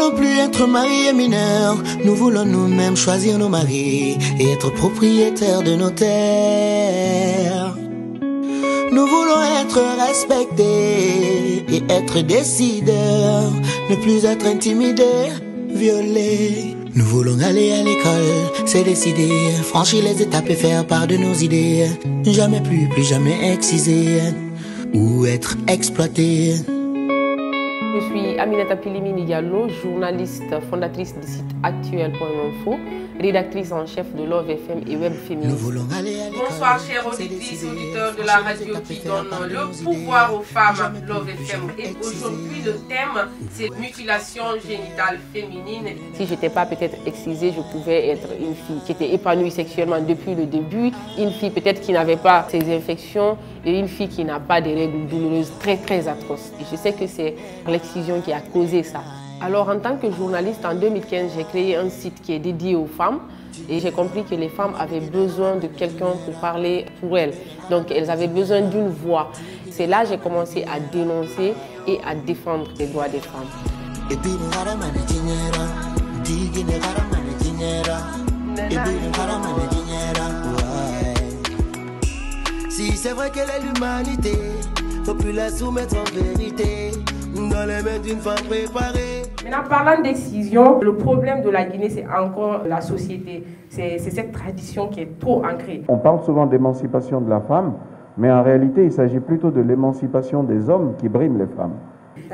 voulons plus être mariés mineurs. Nous voulons nous-mêmes choisir nos maris et être propriétaires de nos terres. Nous voulons être respectés et être décideurs. Ne plus être intimidés, violés. Nous voulons aller à l'école, c'est décidé. Franchir les étapes et faire part de nos idées. Jamais plus jamais excisés ou être exploités. Je suis Aminata Pilimini Diallo, journaliste, fondatrice du site actuel.info, rédactrice en chef de Love FM et Web Féministe. Bonsoir chers auditrices et auditeurs de la radio qui donne le pouvoir aux femmes, Love FM. Et aujourd'hui le thème c'est mutilation génitale féminine. Si je n'étais pas peut-être excisée, je pouvais être une fille qui était épanouie sexuellement depuis le début, une fille peut-être qui n'avait pas ces infections et une fille qui n'a pas des règles douloureuses très atroces. Et je sais que c'est l'excision qui a causé ça. Alors en tant que journaliste, en 2015, j'ai créé un site qui est dédié aux femmes et j'ai compris que les femmes avaient besoin de quelqu'un pour parler pour elles. Donc elles avaient besoin d'une voix. C'est là que j'ai commencé à dénoncer et à défendre les droits des femmes. Si c'est vrai qu'elle est l'humanité, faut plus la soumettre en vérité dans les mains d'une femme préparée. Maintenant, parlant d'excision, le problème de la Guinée, c'est encore la société. C'est cette tradition qui est trop ancrée. On parle souvent d'émancipation de la femme, mais en réalité, il s'agit plutôt de l'émancipation des hommes qui briment les femmes.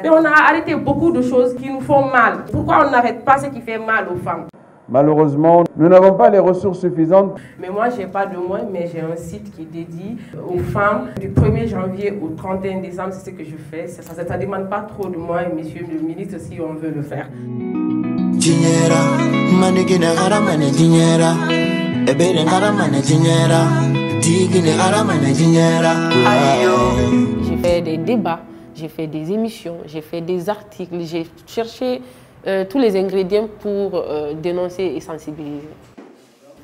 Mais on a arrêté beaucoup de choses qui nous font mal. Pourquoi on n'arrête pas ce qui fait mal aux femmes? Malheureusement, nous n'avons pas les ressources suffisantes. Mais moi, je n'ai pas de moyens, mais j'ai un site qui est dédié aux femmes. Du 1er janvier au 31 décembre, c'est ce que je fais. Ça ne demande pas trop de moyens, monsieur le ministre, si on veut le faire. J'ai fait des débats, j'ai fait des émissions, j'ai fait des articles, j'ai cherché tous les ingrédients pour dénoncer et sensibiliser.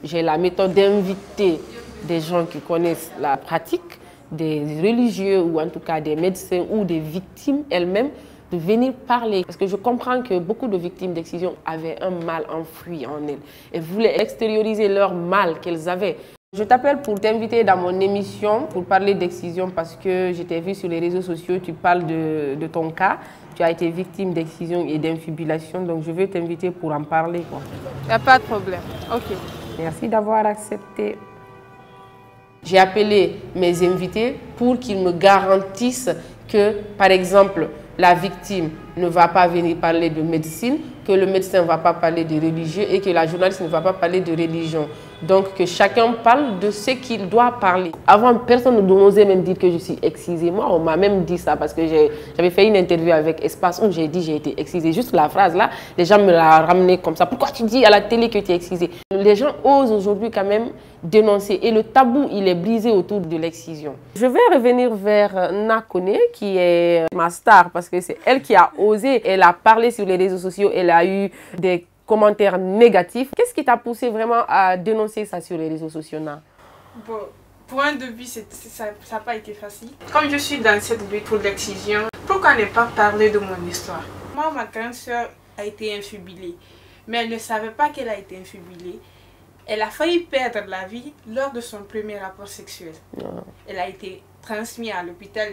J'ai la méthode d'inviter des gens qui connaissent la pratique, des religieux ou en tout cas des médecins ou des victimes elles-mêmes, de venir parler. Parce que je comprends que beaucoup de victimes d'excision avaient un mal enfoui en elles. Elles voulaient extérioriser leur mal qu'elles avaient. Je t'appelle pour t'inviter dans mon émission pour parler d'excision parce que je t'ai vu sur les réseaux sociaux, tu parles de ton cas. Tu as été victime d'excision et d'infibulation, donc je veux t'inviter pour en parler. Il n'y a pas de problème. Ok. Merci d'avoir accepté. J'ai appelé mes invités pour qu'ils me garantissent que, par exemple, la victime ne va pas venir parler de médecine, que le médecin ne va pas parler de religieux et que la journaliste ne va pas parler de religion. Donc que chacun parle de ce qu'il doit parler. Avant, personne ne n'osait même dire que je suis excisée. Moi, on m'a même dit ça parce que j'avais fait une interview avec Espace où j'ai dit j'ai été excisée. Juste la phrase là, les gens me l'ont ramené comme ça. Pourquoi tu dis à la télé que tu es excisée? Les gens osent aujourd'hui quand même dénoncer et le tabou, il est brisé autour de l'excision. Je vais revenir vers Nakone qui est ma star parce que c'est elle qui a osé. Elle a parlé sur les réseaux sociaux, elle a eu des commentaires négatifs. Qu'est-ce qui t'a poussé vraiment à dénoncer ça sur les réseaux sociaux, Na? Bon, pour un début, ça n'a pas été facile. Comme je suis dans cette lutte pour l'excision, pourquoi ne pas parler de mon histoire? Moi, ma grande soeur a été infibulée, mais elle ne savait pas qu'elle a été infibulée. Elle a failli perdre la vie lors de son premier rapport sexuel. Elle a été transmise à l'hôpital.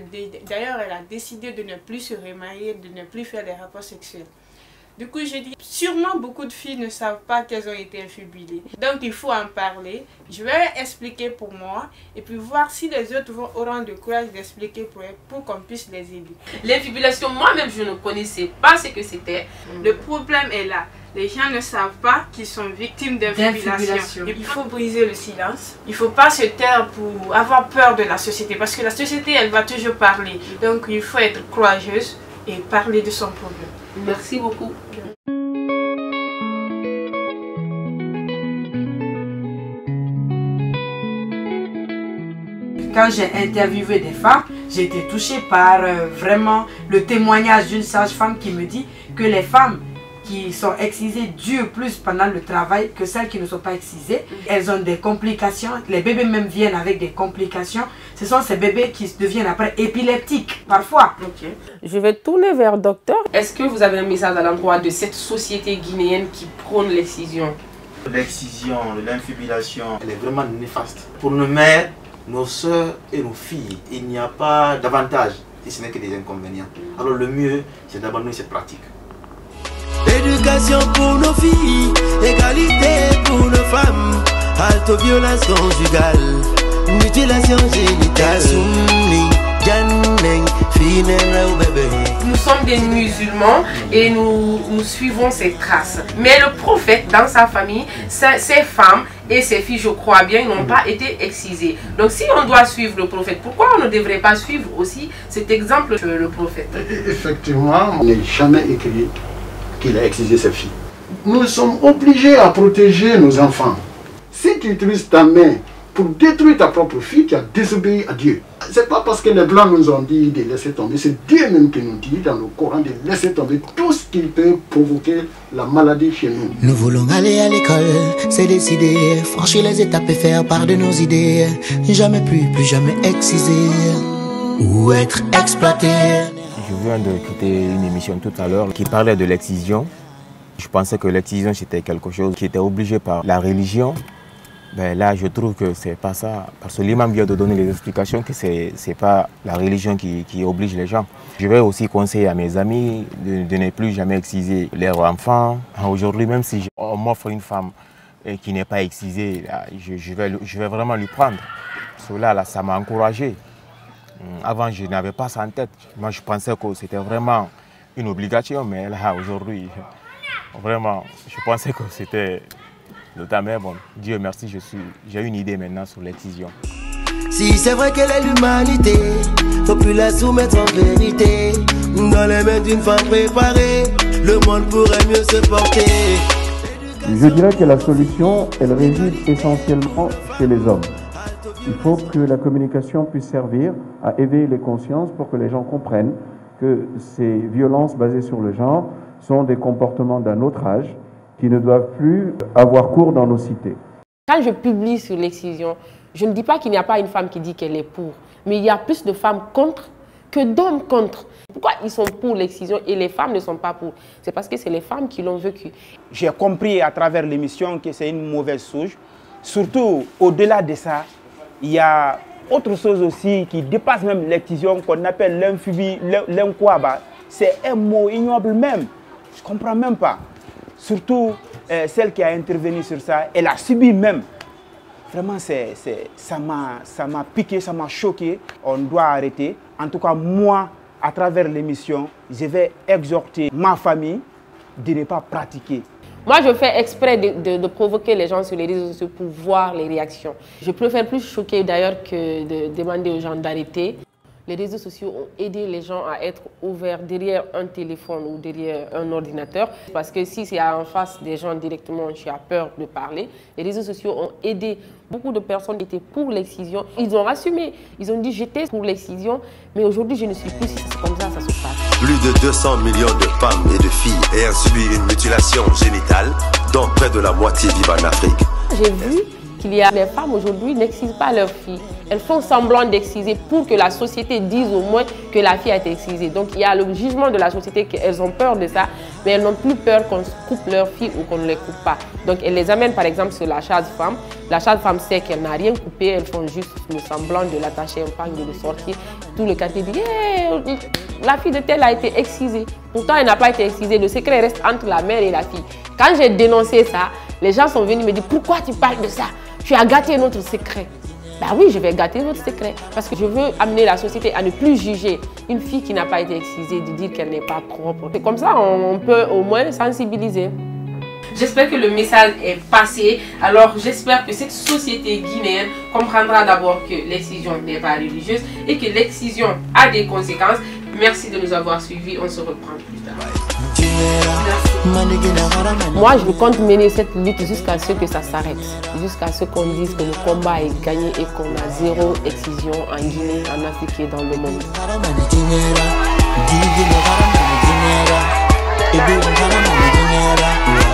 D'ailleurs, elle a décidé de ne plus se remarier, de ne plus faire des rapports sexuels. Du coup, je dis, sûrement beaucoup de filles ne savent pas qu'elles ont été infibulées. Donc, il faut en parler. Je vais expliquer pour moi et puis voir si les autres auront le courage d'expliquer pour qu'on puisse les aider. L'infibulation, moi-même, je ne connaissais pas ce que c'était. Le problème est là. Les gens ne savent pas qu'ils sont victimes d'infibulation. Il faut briser le silence. Il ne faut pas se taire pour avoir peur de la société. Parce que la société, elle va toujours parler. Donc, il faut être courageuse et parler de son problème. Merci beaucoup. Quand j'ai interviewé des femmes, j'ai été touchée par vraiment le témoignage d'une sage-femme qui me dit que les femmes qui sont excisées durent plus pendant le travail que celles qui ne sont pas excisées. Elles ont des complications. Les bébés même viennent avec des complications. Ce sont ces bébés qui deviennent après épileptiques, parfois. Ok. Je vais tourner vers le docteur. Est-ce que vous avez un message à l'endroit de cette société guinéenne qui prône l'excision? L'excision, l'infibulation, elle est vraiment néfaste. Pour nos mères, nos soeurs et nos filles, il n'y a pas d'avantage, si ce n'est que des inconvénients. Alors le mieux, c'est d'abandonner cette pratique. Éducation pour nos filles, égalité pour nos femmes, halte violence conjugale, mutilation génitale. Nous sommes des musulmans et nous suivons ses traces. Mais le prophète, dans sa famille, ses femmes et ses filles, je crois bien, n'ont pas été excisées. Donc si on doit suivre le prophète, pourquoi on ne devrait pas suivre aussi cet exemple de le prophète? Effectivement, on n'est jamais écrit qu'il a excisé ses filles. Nous sommes obligés à protéger nos enfants. Si tu utilises ta main pour détruire ta propre fille, tu as désobéi à Dieu. C'est pas parce que les Blancs nous ont dit de laisser tomber, c'est Dieu même qui nous dit dans le Coran de laisser tomber tout ce qui peut provoquer la maladie chez nous. Nous voulons aller à l'école, c'est décidé, franchir les étapes et faire part de nos idées. Jamais plus jamais excisé ou être exploité. Je viens de quitter une émission tout à l'heure qui parlait de l'excision. Je pensais que l'excision c'était quelque chose qui était obligé par la religion. Ben là, je trouve que c'est pas ça. Parce que l'imam vient de donner les explications que c'est pas la religion qui oblige les gens. Je vais aussi conseiller à mes amis de ne plus jamais exciser leurs enfants. Aujourd'hui, même si on m'offre une femme qui n'est pas excisée, je vais vraiment lui prendre. Cela, là, ça m'a encouragé. Avant, je n'avais pas ça en tête. Moi, je pensais que c'était vraiment une obligation, mais là, aujourd'hui, vraiment, je pensais que c'était le temps. Mais bon, Dieu merci, j'ai une idée maintenant sur l'excision. Si c'est vrai qu'elle est l'humanité, faut plus la soumettre en vérité. Dans les mains d'une femme préparée, le monde pourrait mieux se porter. Je dirais que la solution, elle réside essentiellement chez les hommes. Il faut que la communication puisse servir à éveiller les consciences pour que les gens comprennent que ces violences basées sur le genre sont des comportements d'un autre âge qui ne doivent plus avoir cours dans nos cités. Quand je publie sur l'excision, je ne dis pas qu'il n'y a pas une femme qui dit qu'elle est pour, mais il y a plus de femmes contre que d'hommes contre. Pourquoi ils sont pour l'excision et les femmes ne sont pas pour? C'est parce que c'est les femmes qui l'ont vécu. J'ai compris à travers l'émission que c'est une mauvaise souche. Surtout, au-delà de ça, il y a autre chose aussi qui dépasse même l'excision qu'on appelle l'infubie, l'inquaba. C'est un mot ignoble même. Je ne comprends même pas. Surtout celle qui a intervenu sur ça, elle a subi même. Vraiment, ça m'a piqué, ça m'a choqué. On doit arrêter. En tout cas, moi, à travers l'émission, je vais exhorter ma famille de ne pas pratiquer. Moi, je fais exprès de provoquer les gens sur les réseaux sociaux pour voir les réactions. Je préfère plus choquer d'ailleurs que de demander aux gens d'arrêter. Les réseaux sociaux ont aidé les gens à être ouverts derrière un téléphone ou derrière un ordinateur. Parce que si c'est en face des gens directement, tu as peur de parler. Les réseaux sociaux ont aidé beaucoup de personnes qui étaient pour l'excision. Ils ont assumé, ils ont dit j'étais pour l'excision, mais aujourd'hui je ne suis plus. C'est comme ça se passe. Plus de 200 millions de femmes et de filles ayant subi une mutilation génitale, dont près de la moitié vivent en Afrique. J'ai vu qu'il y a des femmes aujourd'hui n'excisent pas leurs filles. Elles font semblant d'exciser pour que la société dise au moins que la fille a été excisée. Donc il y a le jugement de la société qu'elles ont peur de ça, mais elles n'ont plus peur qu'on coupe leur fille ou qu'on ne les coupe pas. Donc elles les amènent par exemple sur la sage-femme. La sage-femme sait qu'elle n'a rien coupé, elles font juste le semblant de l'attacher un pagne, de le sortir. Tout le quartier dit hey, la fille de telle a été excisée. Pourtant elle n'a pas été excisée, le secret reste entre la mère et la fille. Quand j'ai dénoncé ça, les gens sont venus me dire pourquoi tu parles de ça? Tu as gâté notre secret. Ben oui, je vais gâter votre secret. Parce que je veux amener la société à ne plus juger une fille qui n'a pas été excisée, de dire qu'elle n'est pas propre. C'est comme ça, on peut au moins sensibiliser. J'espère que le message est passé. Alors j'espère que cette société guinéenne comprendra d'abord que l'excision n'est pas religieuse et que l'excision a des conséquences. Merci de nous avoir suivis. On se reprend plus tard. Moi, je compte mener cette lutte jusqu'à ce que ça s'arrête. Jusqu'à ce qu'on dise que le combat est gagné et qu'on a zéro excision en Guinée, en Afrique et dans le monde. da.